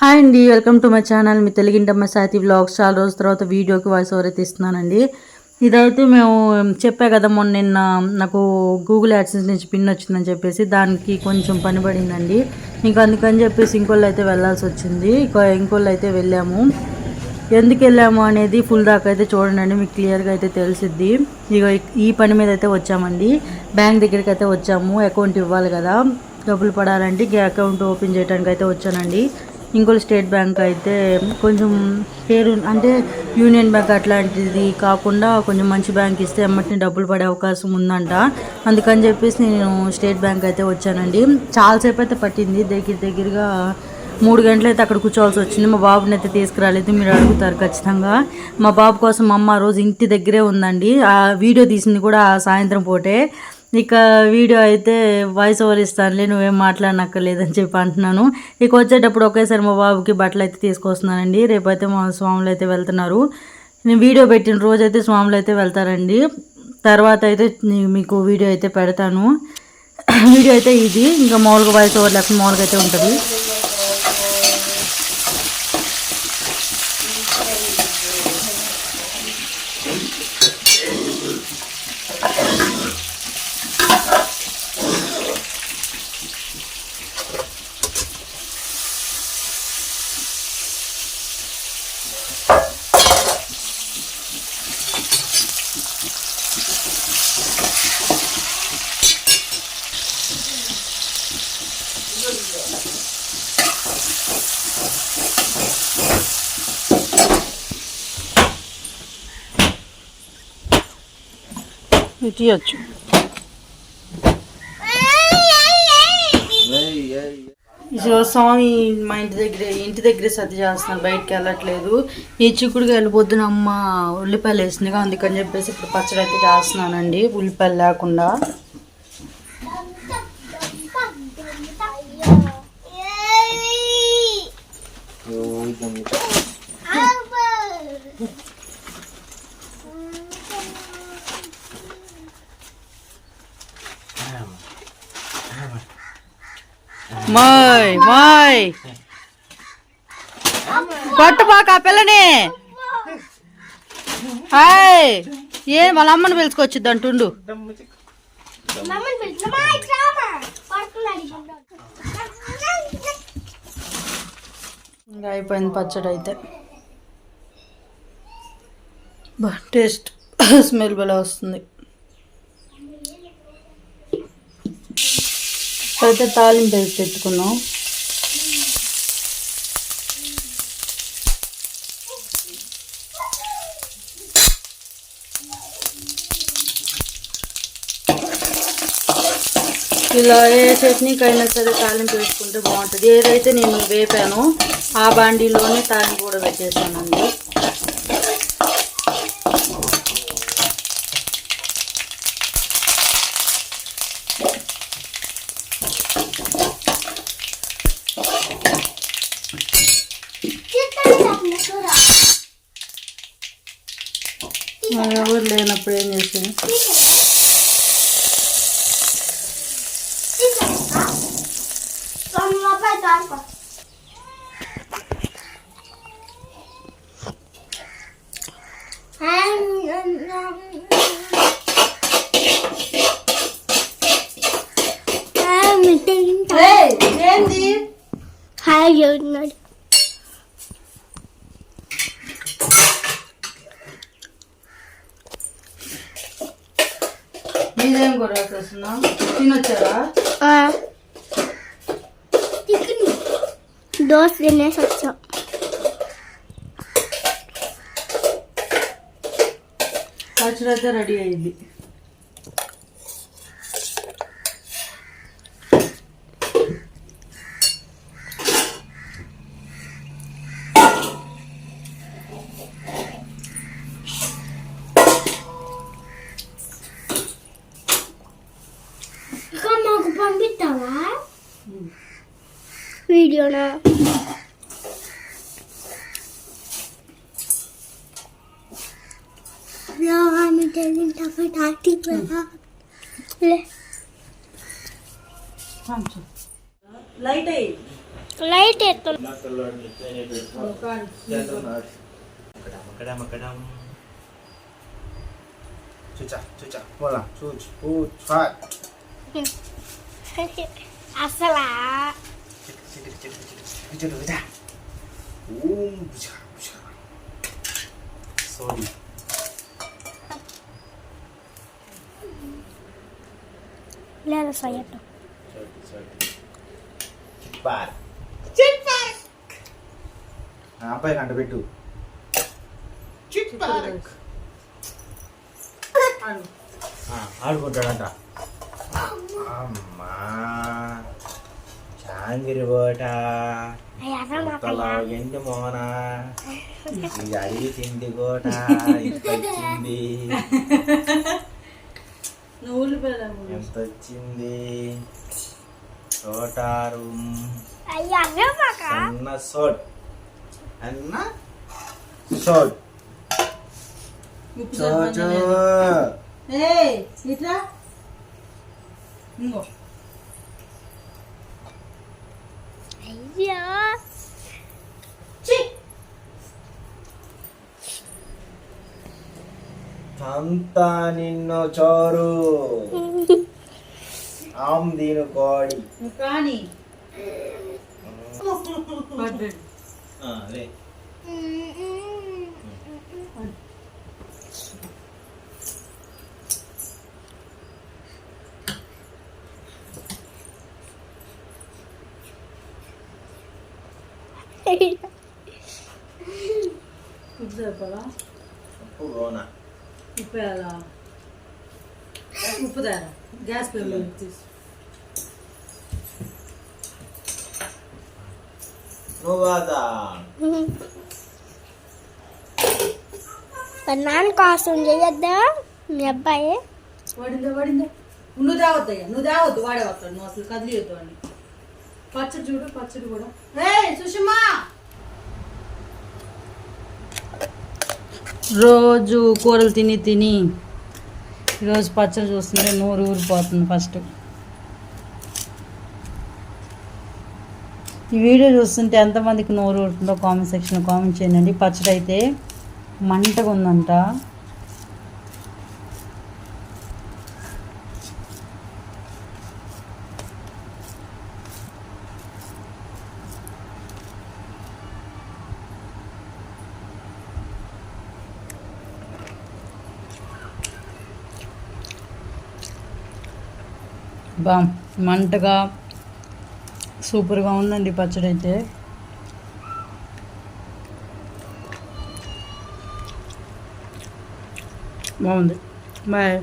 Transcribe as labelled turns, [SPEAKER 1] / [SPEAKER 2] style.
[SPEAKER 1] Hi అండి, welcome to my channel. మీ తెలుగింటమ్మ సాతి వ్లాగ్స్. చాలా రోజుల తర్వాత వీడియోకి వాయిస్ ఓవర్ అయితే ఇస్తున్నానండి. ఇదైతే మేము చెప్పా కదా మొన్న నిన్న నాకు గూగుల్ యాడ్సెన్స్ నుంచి పిన్ వచ్చిందని చెప్పేసి దానికి కొంచెం పని పడిందండి. ఇంకా అందుకని చెప్పేసి ఇంకోళ్ళు అయితే వెళ్ళాల్సి వచ్చింది. ఇంకోళ్ళు అయితే వెళ్ళాము. ఎందుకు వెళ్ళాము అనేది ఫుల్ దాకా అయితే చూడండి, మీకు క్లియర్గా అయితే తెలిసిద్ది. ఇక ఈ పని మీద అయితే వచ్చామండి. బ్యాంక్ దగ్గరికి అయితే వచ్చాము. అకౌంట్ ఇవ్వాలి కదా, డబ్బులు పడాలంటే అకౌంట్ ఓపెన్ చేయడానికి అయితే వచ్చానండి. ఇంకోటి స్టేట్ బ్యాంక్ అయితే కొంచెం పేరు అంటే యూనియన్ బ్యాంక్ అట్లాంటిది కాకుండా కొంచెం మంచి బ్యాంక్ ఇస్తే ఎమ్మటిని డబ్బులు పడే అవకాశం ఉందంట. అందుకని చెప్పేసి నేను స్టేట్ బ్యాంక్ అయితే వచ్చానండి. చాలాసేపు అయితే పట్టింది, దగ్గరగా 3 గంటలు అయితే అక్కడ కూర్చోవాల్సి వచ్చింది. మా బాబుని అయితే తీసుకురాలేదు, మీరు అడుగుతారు ఖచ్చితంగా. మా బాబు కోసం అమ్మ రోజు ఇంటి దగ్గరే ఉందండి. ఆ వీడియో తీసింది కూడా సాయంత్రం పూటే. ఇక వీడియో అయితే వాయిస్ ఓవర్ ఇస్తానులే, నువ్వేం మాట్లాడనక్కర్లేదని చెప్పి అంటున్నాను. ఇక వచ్చేటప్పుడు ఒకేసారి మా బాబుకి బట్టలు అయితే తీసుకొస్తున్నానండి. రేపైతే మా స్వాములు అయితే వెళ్తున్నారు. నేను వీడియో పెట్టిన రోజు అయితే స్వాములు అయితే వెళ్తారండి. తర్వాత అయితే మీకు వీడియో అయితే పెడతాను. వీడియో అయితే ఇది ఇంకా మామూలుగా వాయిస్ ఓవర్ లేకుండా మామూలుగా అయితే ఉంటుంది. తీయచ్చు. స్వామి మా ఇంటి దగ్గరే సర్ది చేస్తున్నాను, బయటకు వెళ్ళట్లేదు. ఈ చిక్కుడుగా వెళ్ళిపోద్దున అమ్మ ఉల్లిపాయలు వేసిందిగా, అందుకని చెప్పేసి ఇప్పుడు పచ్చడి అయితే చేస్తున్నానండి ఉల్లిపాయలు లేకుండా. మాయ్ మాయ్ కొట్టబాక పిల్లని. హాయ్, ఏం వాళ్ళ అమ్మని పిలుచుకొచ్చిద్ది అంటుండు. ఇంకా అయిపోయింది పచ్చడి అయితే. బా టేస్ట్ స్మెల్ భలే వస్తుంది. అయితే తాలింపు వేసి పెట్టుకున్నాం. ఇలా ఏ చట్నీకైనా సరే తాలింపు వేసుకుంటే బాగుంటుంది. ఏదైతే నేను వేపానో ఆ బాండీలోనే తాలింపు కూడా పెట్టేసానండి. ఎవరు లేనప్పుడు ఏం చేసాను, మీరేం కూడా వస్తున్నా తినొచ్చారా?
[SPEAKER 2] దోశ తినేసి వచ్చాం.
[SPEAKER 1] పచ్చడి అయితే రెడీ అయింది.
[SPEAKER 2] మాకు పంపిస్తావా వీడియోనా?
[SPEAKER 1] లైట్ అయ్యి
[SPEAKER 2] లైట్ ఎత్తు అసలా
[SPEAKER 3] Sorry.
[SPEAKER 2] లేదు సయ్యట్టు
[SPEAKER 3] చిట్పార్ అబ్బాయి కంట పెట్టు ఆడుకుంటాడంట అమ్మా చాంగిరి బోట ఎండి మోన ఇది అడిగి తిండి కోట వచ్చింది ఎంత వచ్చింది తోటారు అన్న సోట్ అన్న సోట్ చోచో
[SPEAKER 1] ఇట్లా ఇంకో
[SPEAKER 2] అయ్యా
[SPEAKER 3] అంతా నిన్ను చోరు ఆమ్ దీని కోడి
[SPEAKER 1] కానీ
[SPEAKER 3] అదే
[SPEAKER 1] ఉప్పు సరిపడా
[SPEAKER 3] ఉప్పు గోనా
[SPEAKER 1] ఉప్పు వేయాలా ఉప్పు తేరా గ్యాస్ పేరు తీసు
[SPEAKER 3] నువ్వాదా
[SPEAKER 2] నాన్న కోసం చేయొద్దా మీ అబ్బాయి
[SPEAKER 1] వాడిందా నువ్వు తేవద్దయ్యా నువ్వు తేవద్దు వాడే వస్తాడు నువ్వు అసలు కదిలియొద్దు అని పచ్చడి చూడు పచ్చడి కూడా సుషమా రోజు కూరలు తిని తిని ఈరోజు పచ్చడి చూస్తుంటే నోరు ఊరిపోతుంది ఫస్ట్ ఈ వీడియో చూస్తుంటే ఎంతమందికి నోరు ఊరుతుందో కామెంట్ సెక్షన్లో కామెంట్ చేయండి. పచ్చడి అయితే మంటగా ఉందంట. బా మంటగా సూపర్గా ఉందండి పచ్చడి అయితే. బాగుంది. బాయ్.